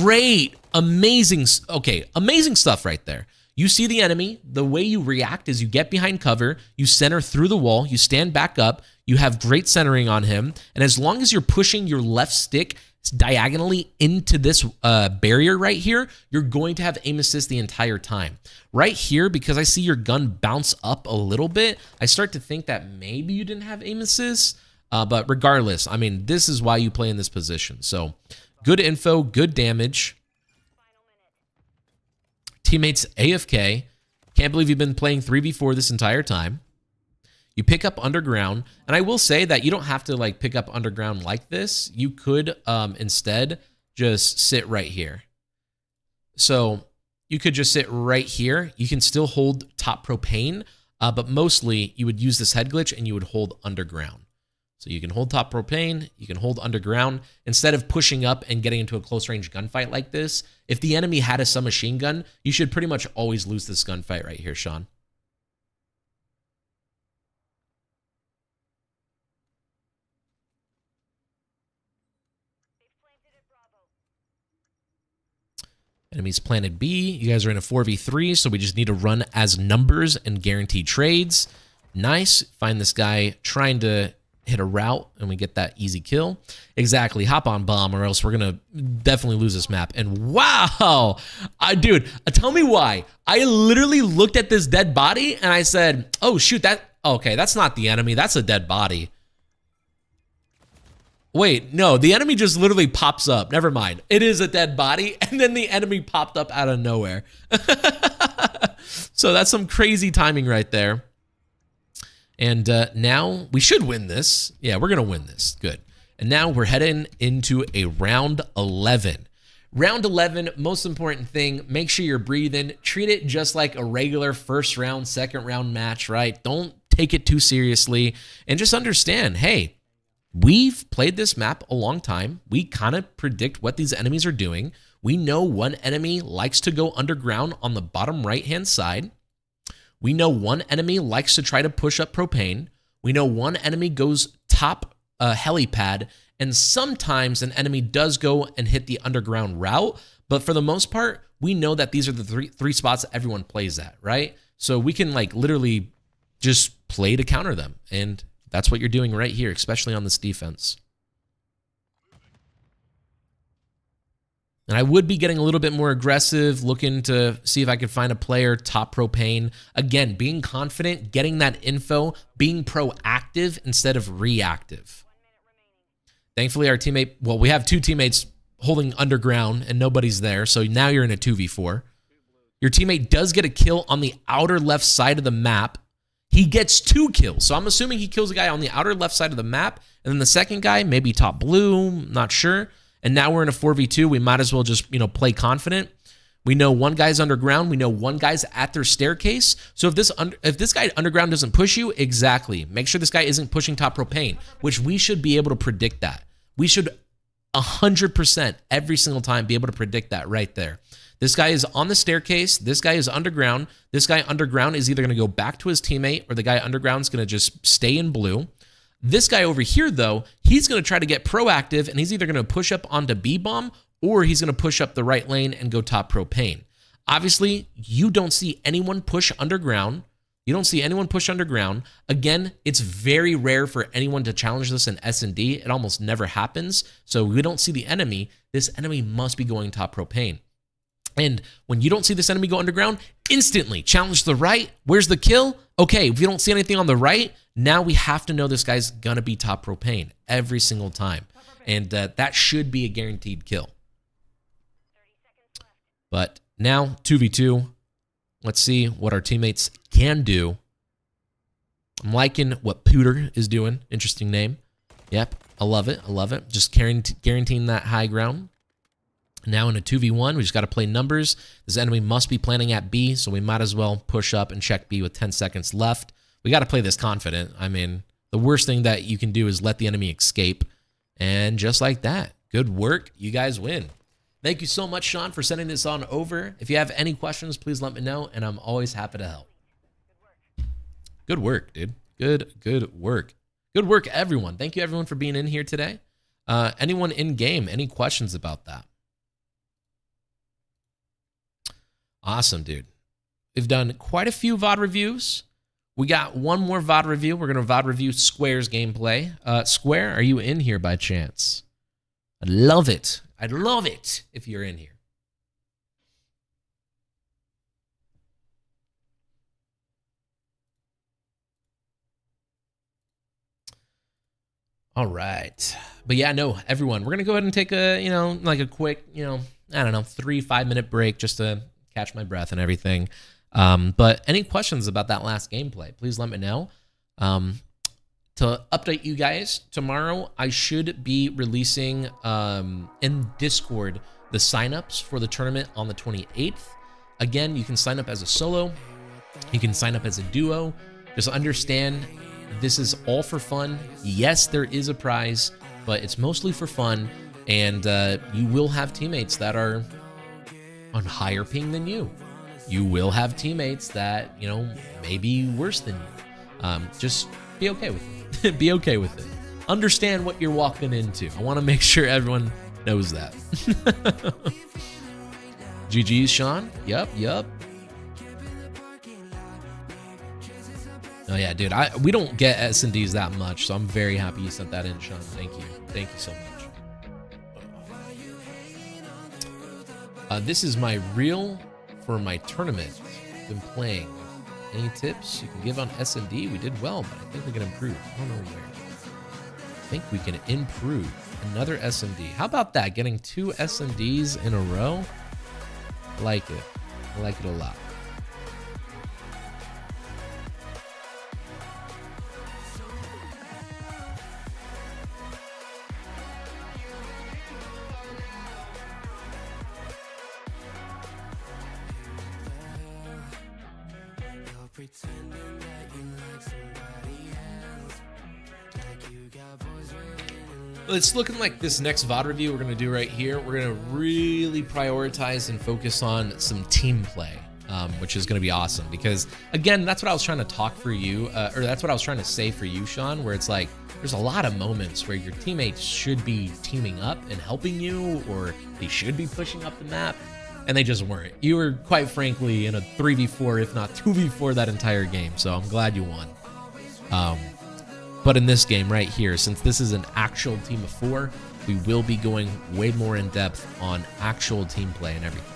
Great, amazing stuff right there. You see the enemy, the way you react is you get behind cover, you center through the wall, you stand back up, you have great centering on him, and as long as you're pushing your left stick diagonally into this barrier right here, you're going to have aim assist the entire time. Right here, because I see your gun bounce up a little bit, I start to think that maybe you didn't have aim assist, but regardless, I mean, this is why you play in this position. So good info, good damage. Teammates AFK. Can't believe you've been playing 3v4 this entire time. You pick up underground, and I will say that you don't have to like pick up underground like this. You could instead just sit right here. So you could just sit right here. You can still hold top propane, but mostly you would use this head glitch and you would hold underground. So you can hold top propane, you can hold underground. Instead of pushing up and getting into a close range gunfight like this, if the enemy had a submachine gun, you should pretty much always lose this gunfight right here, Sean. Enemies planted B. You guys are in a 4v3, so we just need to run as numbers and guarantee trades. Nice. Find this guy trying to hit a route, and we get that easy kill. Exactly. Hop on bomb, or else we're going to definitely lose this map. And wow! Dude, tell me why. I literally looked at this dead body, and I said, oh, shoot, okay, that's not the enemy. That's a dead body. Wait, no, the enemy just literally pops up. Never mind. It is a dead body, and then the enemy popped up out of nowhere. So that's some crazy timing right there. And now we should win this. Yeah, we're going to win this. Good. And now we're heading into a round 11. Round 11, most important thing, make sure you're breathing. Treat it just like a regular first round, second round match, right? Don't take it too seriously. And just understand, hey, we've played this map a long time. We kind of predict what these enemies are doing. We know one enemy likes to go underground on the bottom right-hand side. We know one enemy likes to try to push up propane. We know one enemy goes top helipad, and sometimes an enemy does go and hit the underground route. But for the most part, we know that these are the three spots that everyone plays at, right? So we can like literally just play to counter them. And that's what you're doing right here, especially on this defense. And I would be getting a little bit more aggressive, looking to see if I could find a player top propane. Again, being confident, getting that info, being proactive instead of reactive. Thankfully, our teammate, well, we have two teammates holding underground and nobody's there. So now you're in a 2v4. Your teammate does get a kill on the outer left side of the map. He gets 2 kills. So I'm assuming he kills a guy on the outer left side of the map. And then the second guy, maybe top blue, not sure. And now we're in a 4v2. We might as well just, play confident. We know one guy's underground. We know one guy's at their staircase. So if this guy underground doesn't push you, exactly. Make sure this guy isn't pushing top propane, which we should be able to predict that. We should 100% every single time be able to predict that right there. This guy is on the staircase. This guy is underground. This guy underground is either going to go back to his teammate or the guy underground is going to just stay in blue. This guy over here, though, he's going to try to get proactive, and he's either going to push up onto B-bomb or he's going to push up the right lane and go top propane. Obviously, you don't see anyone push underground. You don't see anyone push underground. Again, it's very rare for anyone to challenge this in S&D. It almost never happens. So we don't see the enemy. This enemy must be going top propane. And when you don't see this enemy go underground, instantly challenge the right. Where's the kill? Okay, if you don't see anything on the right, now we have to know this guy's going to be top propane every single time. And that should be a guaranteed kill. But now, 2v2. Let's see what our teammates can do. I'm liking what Pooter is doing. Interesting name. Yep, I love it. I love it. Just guaranteeing that high ground. Now in a 2v1, we just got to play numbers. This enemy must be planning at B, so we might as well push up and check B with 10 seconds left. We got to play this confident. I mean, the worst thing that you can do is let the enemy escape. And just like that, good work. You guys win. Thank you so much, Sean, for sending this on over. If you have any questions, please let me know, and I'm always happy to help. Good work, dude. Good work. Good work, everyone. Thank you, everyone, for being in here today. Anyone in game, any questions about that? Awesome, dude. We've done quite a few VOD reviews. We got one more VOD review. We're going to VOD review Square's gameplay. Square, are you in here by chance? I'd love it. I'd love it if you're in here. All right. But yeah, no, everyone, we're going to go ahead and take a, like a quick, I don't know, 3-5 minute break just to catch my breath and everything. But any questions about that last gameplay, please let me know. To update you guys, tomorrow I should be releasing in Discord the signups for the tournament on the 28th. Again, you can sign up as a solo. You can sign up as a duo. Just understand this is all for fun. Yes, there is a prize, but it's mostly for fun. And you will have teammates that are on higher ping than you. You will have teammates that, may be worse than you. Just be okay with it. Be okay with it. Understand what you're walking into. I want to make sure everyone knows that. GG's, Sean. Yup. Oh yeah, dude. We don't get S&Ds that much, so I'm very happy you sent that in, Sean. Thank you. Thank you so much. This is my reel for my tournament. I've been playing. Any tips you can give on S&D? We did well, but I think we can improve. I don't know where. I think we can improve. Another S&D. How about that? Getting 2 S&Ds in a row? I like it. I like it a lot. It's looking like this next VOD review we're going to do right here, we're going to really prioritize and focus on some team play, which is going to be awesome because, again, that's what I was trying to talk for you, or that's what I was trying to say for you, Sean, where it's like there's a lot of moments where your teammates should be teaming up and helping you, or they should be pushing up the map. and they just weren't. You were quite frankly in a 3v4, if not 2v4 that entire game, so I'm glad you won. But in this game right here, since this is an actual team of 4, we will be going way more in depth on actual team play and everything.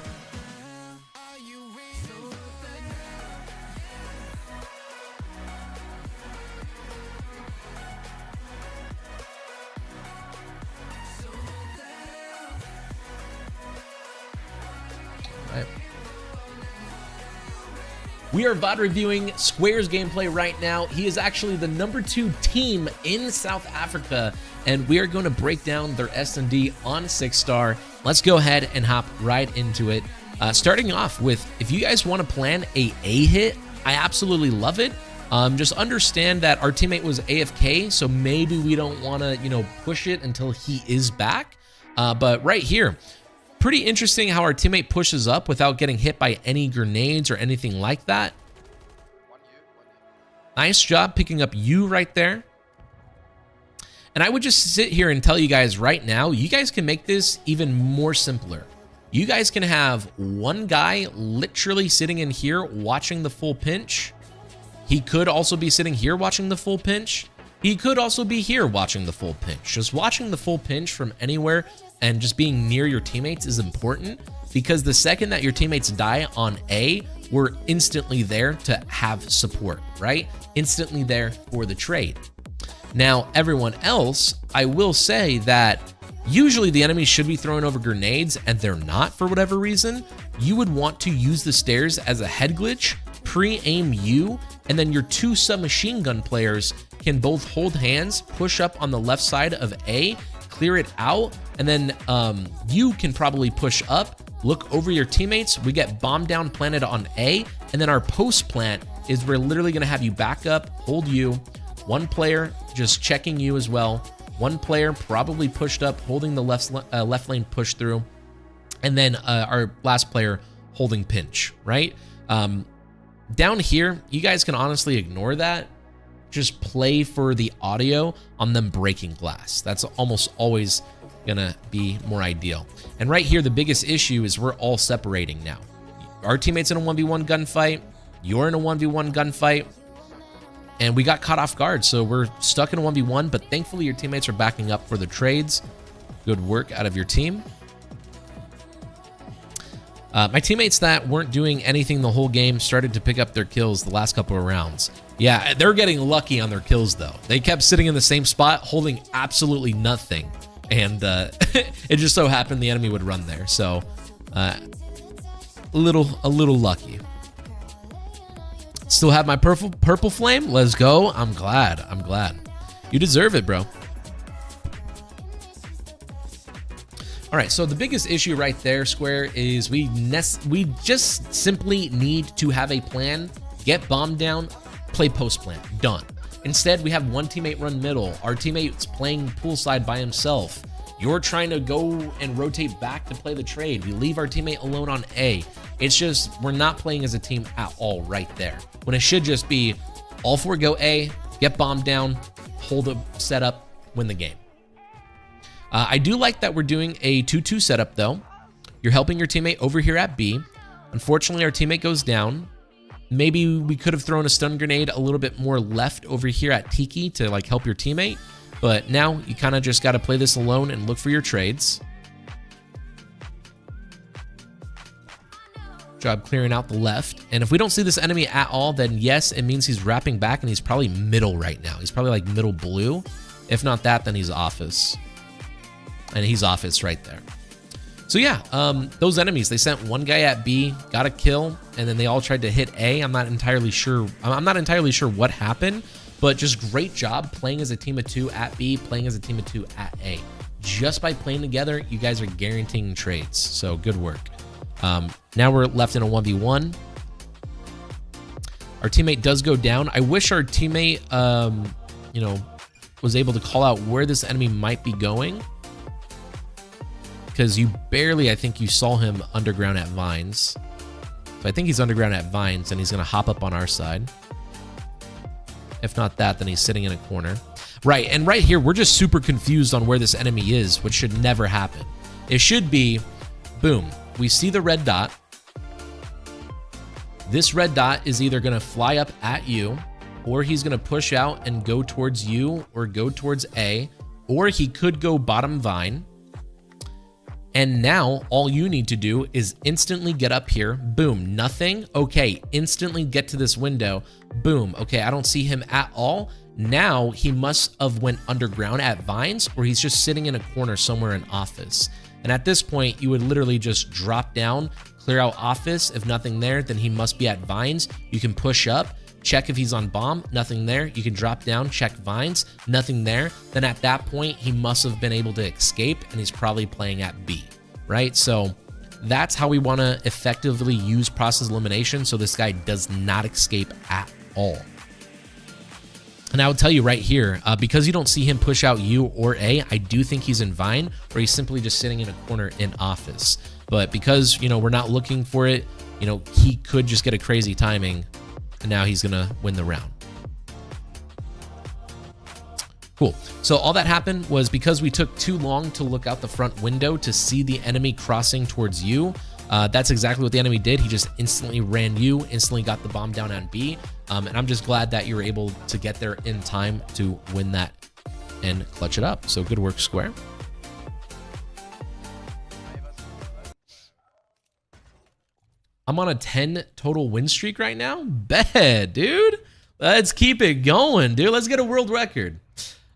We are VOD reviewing Square's gameplay right now. He is actually the #2 team in South Africa, and we are going to break down their S&D on 6-star. Let's go ahead and hop right into it. Starting off with, if you guys want to plan a hit, I absolutely love it. Just understand that our teammate was AFK, so maybe we don't want to, push it until he is back. But right here, pretty interesting how our teammate pushes up without getting hit by any grenades or anything like that. Nice job picking up you right there. And I would just sit here and tell you guys right now, you guys can make this even more simpler. You guys can have one guy literally sitting in here watching the full pinch. He could also be sitting here watching the full pinch. He could also be here watching the full pinch. Just watching the full pinch from anywhere and just being near your teammates is important, because the second that your teammates die on A, we're instantly there to have support, right? Instantly there for the trade. Now, everyone else, I will say that usually the enemies should be throwing over grenades and they're not for whatever reason. You would want to use the stairs as a head glitch, pre-aim you, and then your 2 submachine gun players can both hold hands, push up on the left side of A, clear it out, and then you can probably push up, look over your teammates. We get bomb down planted on A, and then our post plant is we're literally gonna have you back up, hold you, one player just checking you as well, one player probably pushed up, holding the left lane push through, and then our last player holding pinch, right? Down here, you guys can honestly ignore that. Just play for the audio on them breaking glass. That's almost always gonna be more ideal. And right here, the biggest issue is we're all separating now. Our teammates in a 1v1 gunfight, you're in a 1v1 gunfight, and we got caught off guard, so we're stuck in a 1v1, but thankfully your teammates are backing up for the trades. Good work out of your team. My teammates that weren't doing anything the whole game started to pick up their kills the last couple of rounds. Yeah, they're getting lucky on their kills, though. They kept sitting in the same spot, holding absolutely nothing. And it just so happened the enemy would run there. So a little lucky. Still have my purple flame. Let's go. I'm glad. You deserve it, bro. All right, so the biggest issue right there, Square, is we just simply need to have a plan, get bombed down, play post plant, done. Instead, we have one teammate run middle. Our teammate's playing poolside by himself. You're trying to go and rotate back to play the trade. We leave our teammate alone on A. It's just, we're not playing as a team at all right there. When it should just be all 4 go A, get bombed down, hold a setup, win the game. I do like that we're doing a 2-2 setup, though. You're helping your teammate over here at B. Unfortunately, our teammate goes down. Maybe we could have thrown a stun grenade a little bit more left over here at Tiki to like help your teammate. But now you kind of just got to play this alone and look for your trades. Job clearing out the left. And if we don't see this enemy at all, then yes, it means he's wrapping back and he's probably middle right now. He's probably like middle blue. If not that, then he's office. And he's office right there. So yeah, those enemies, they sent one guy at B, got a kill, and then they all tried to hit A. I'm not entirely sure what happened, but just great job playing as a team of 2 at B, playing as a team of 2 at A. Just by playing together, you guys are guaranteeing trades. So good work. Now we're left in a 1v1. Our teammate does go down. I wish our teammate, was able to call out where this enemy might be going, because you barely, I think you saw him underground at Vines. So I think he's underground at Vines, and he's going to hop up on our side. If not that, then he's sitting in a corner. Right, and right here, we're just super confused on where this enemy is, which should never happen. It should be, boom, we see the red dot. This red dot is either going to fly up at you, or he's going to push out and go towards you or go towards A, or he could go bottom vine. And now all you need to do is instantly get up here. Boom, nothing. Okay, instantly get to this window. Boom. Okay, I don't see him at all. Now he must have went underground at vines, or he's just sitting in a corner somewhere in office. And at this point, you would literally just drop down, clear out office. If nothing there, then he must be at vines. You can push up, check if he's on bomb, nothing there. You can drop down, check vines, nothing there. Then at that point, he must have been able to escape, and he's probably playing at B, right? So that's how we want to effectively use process elimination so this guy does not escape at all. And I will tell you right here, because you don't see him push out U or A, I do think he's in vine, or he's simply just sitting in a corner in office. But because, you know, we're not looking for it, you know, he could just get a crazy timing, and now he's going to win the round. Cool. So all that happened was because we took too long to look out the front window to see the enemy crossing towards you. That's exactly what the enemy did. He just instantly ran you, instantly got the bomb down on B. And I'm just glad that you were able to get there in time to win that and clutch it up. So good work, Square. I'm on a 10 total win streak right now. Bet, dude. Let's keep it going, dude. Let's get a world record.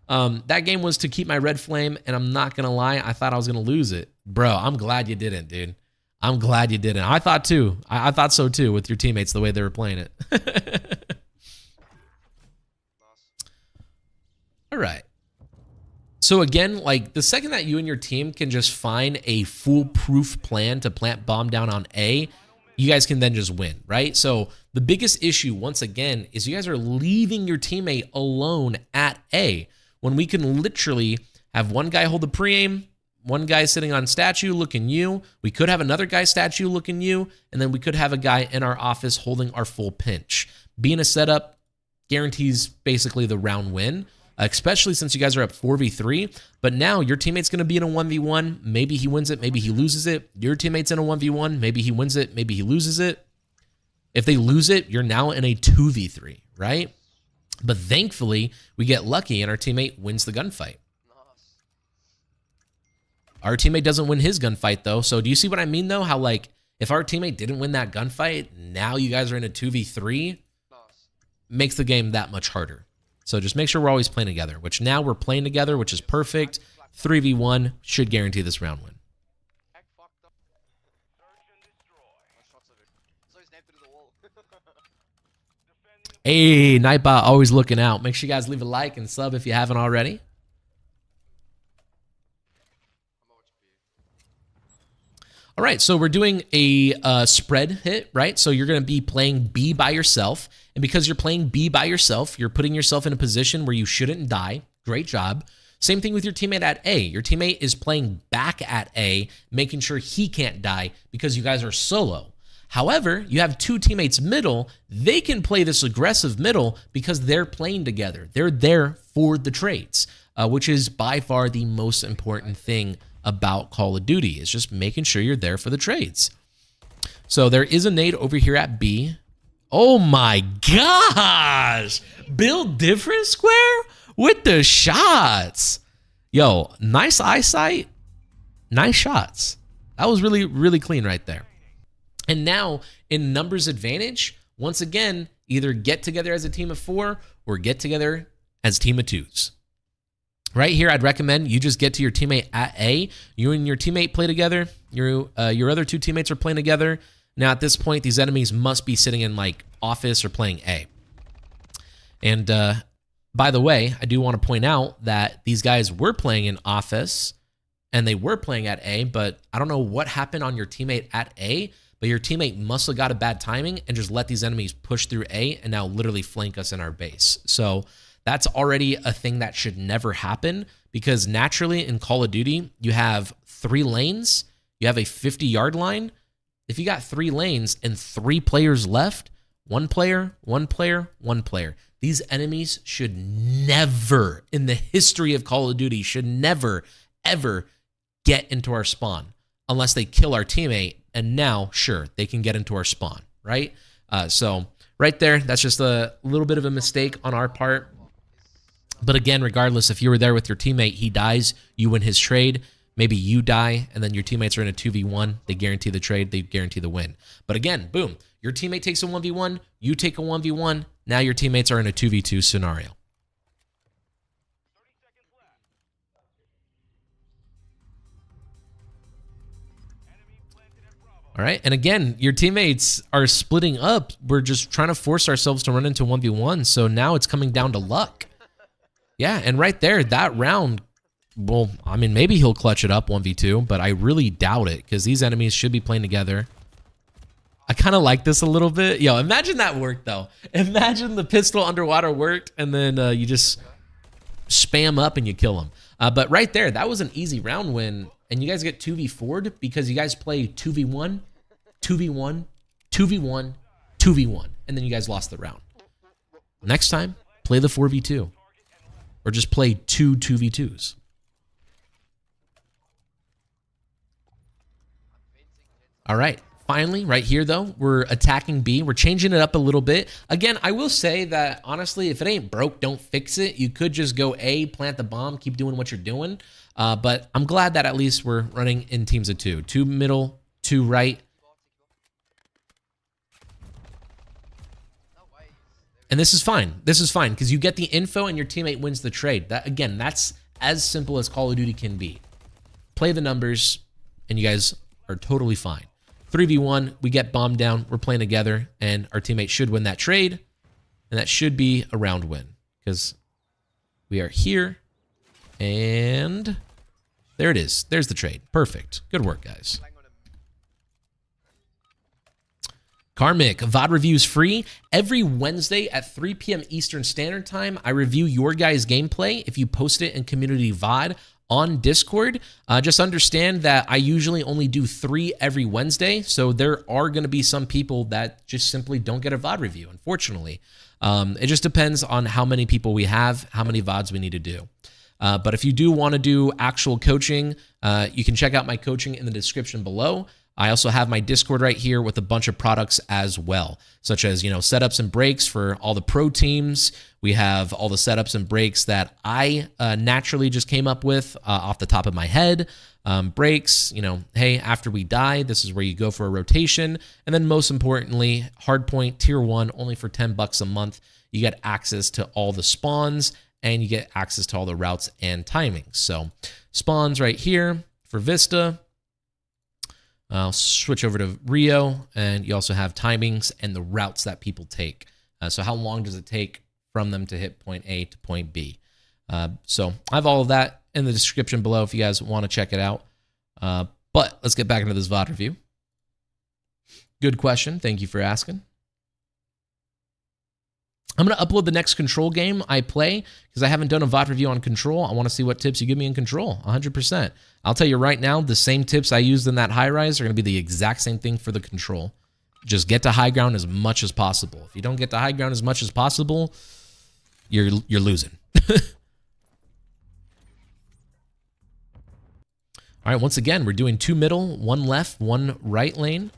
That game was to keep my red flame, and I'm not going to lie, I thought I was going to lose it. Bro, I'm glad you didn't, dude. I'm glad you didn't. I thought too. I thought so too with your teammates, the way they were playing it. All right. So again, like the second that you and your team can just find a foolproof plan to plant bomb down on A, you guys can then just win, right? So the biggest issue, once again, is you guys are leaving your teammate alone at A when we can literally have one guy hold the pre-aim, one guy sitting on statue looking you. We could have another guy statue looking you, and then we could have a guy in our office holding our full pinch. Being a setup guarantees basically the round win, especially since you guys are up 4v3. But now your teammate's going to be in a 1v1. Maybe he wins it, maybe he loses it. Your teammate's in a 1v1. Maybe he wins it, maybe he loses it. If they lose it, you're now in a 2v3, right? But thankfully, we get lucky and our teammate wins the gunfight. Our teammate doesn't win his gunfight, though. So do you see what I mean, though? How, like, if our teammate didn't win that gunfight, now you guys are in a 2v3, makes the game that much harder. So just make sure we're always playing together, which now we're playing together, which is perfect. 3v1 should guarantee this round win. Hey, Nightbot, always looking out. Make sure you guys leave a like and sub if you haven't already. All right, so we're doing a spread hit, right? So you're going to be playing B by yourself. And because you're playing B by yourself, you're putting yourself in a position where you shouldn't die. Great job. Same thing with your teammate at A. Your teammate is playing back at A, making sure he can't die because you guys are solo. However, you have two teammates middle. They can play this aggressive middle because they're playing together. They're there for the trades, which is by far the most important thing about Call of Duty, is just making sure you're there for the trades. So there is a nade over here at B. Oh my gosh! Build different, Square, with the shots. Yo, nice eyesight, nice shots. That was really, really clean right there. And now in numbers advantage, once again, either get together as a team of 4 or get together as a team of 2s. Right here, I'd recommend you just get to your teammate at A. You and your teammate play together. Your other two teammates are playing together. Now, at this point, these enemies must be sitting in, like, office or playing A. And by the way, I do want to point out that these guys were playing in office, and they were playing at A, but I don't know what happened on your teammate at A, but your teammate must have got a bad timing and just let these enemies push through A and now literally flank us in our base. So that's already a thing that should never happen, because naturally in Call of Duty, you have 3 lanes, you have a 50-yard line. If you got 3 lanes and 3 players left, 1 player, 1 player, 1 player, these enemies should never, in the history of Call of Duty, should never, ever get into our spawn unless they kill our teammate, and now, sure, they can get into our spawn, right? So right there, that's just a little bit of a mistake on our part. But again, regardless, if you were there with your teammate, he dies, you win his trade. Maybe you die, and then your teammates are in a 2v1. They guarantee the trade. They guarantee the win. But again, boom, your teammate takes a 1v1. You take a 1v1. Now your teammates are in a 2v2 scenario. All right, and again, your teammates are splitting up. We're just trying to force ourselves to run into 1v1, so now it's coming down to luck. Yeah, and right there, that round, well, I mean, maybe he'll clutch it up 1v2, but I really doubt it because these enemies should be playing together. I kind of like this a little bit. Yo, imagine that worked, though. Imagine the pistol underwater worked, and then you just spam up and you kill him. But right there, that was an easy round win, and you guys get 2v4'd because you guys play 2v1, 2v1, 2v1, 2v1, and then you guys lost the round. Next time, play the 4v2, or just play 2v2s. All right, finally, right here, though, we're attacking B. We're changing it up a little bit. Again, I will say that, honestly, if it ain't broke, don't fix it. You could just go A, plant the bomb, keep doing what you're doing. But I'm glad that at least we're running in teams of two. 2 middle, 2 right. And this is fine. This is fine because you get the info and your teammate wins the trade. That, again, that's as simple as Call of Duty can be. Play the numbers, and you guys are totally fine. 3v1, we get bombed down, we're playing together, and our teammate should win that trade, and that should be a round win, because we are here, and there it is. There's the trade. Perfect. Good work, guys. Karmic, VOD reviews free. Every Wednesday at 3 p.m. Eastern Standard Time, I review your guys' gameplay if you post it in Community VOD on Discord. Just understand that I usually only do 3 every Wednesday, so there are going to be some people that just simply don't get a VOD review, unfortunately. It just depends on how many people we have, how many VODs we need to do. But if you do want to do actual coaching, you can check out my coaching in the description below. I also have my Discord right here with a bunch of products as well, such as, setups and breaks for all the pro teams. We have all the setups and breaks that I naturally just came up with off the top of my head. Breaks, hey, after we die, this is where you go for a rotation. And then most importantly, Hardpoint Tier 1, only for $10 a month. You get access to all the spawns and you get access to all the routes and timings. So spawns right here for Vista. I'll switch over to Rio, and you also have timings and the routes that people take. So how long does it take from them to hit point A to point B? So I have all of that in the description below if you guys want to check it out. But let's get back into this VOD review. Good question. Thank you for asking. I'm going to upload the next Control game I play because I haven't done a VOD review on Control. I want to see what tips you give me in Control, 100%. I'll tell you right now, the same tips I used in that high rise are going to be the exact same thing for the Control. Just get to high ground as much as possible. If you don't get to high ground as much as possible, you're losing. All right, once again, we're doing 2 middle, 1 left, 1 right lane.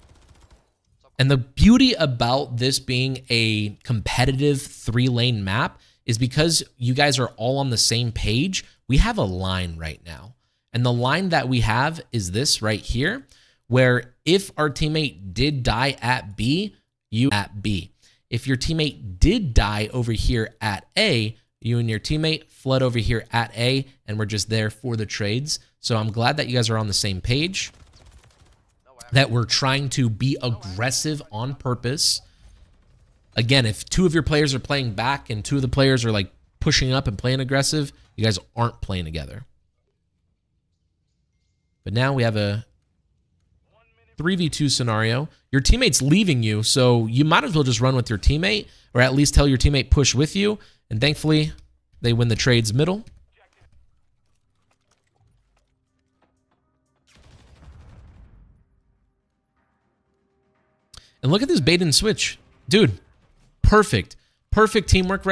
And the beauty about this being a competitive 3-lane map is because you guys are all on the same page, we have a line right now. And the line that we have is this right here, where if our teammate did die at B, you at B. If your teammate did die over here at A, you and your teammate flood over here at A, and we're just there for the trades. So I'm glad that you guys are on the same page, that we're trying to be aggressive on purpose. Again, if 2 of your players are playing back and 2 of the players are like pushing up and playing aggressive, you guys aren't playing together. But now we have a 3v2 scenario. Your teammate's leaving you, so you might as well just run with your teammate, or at least tell your teammate push with you. And thankfully, they win the trades middle. And look at this bait and switch. Dude, perfect. Perfect teamwork right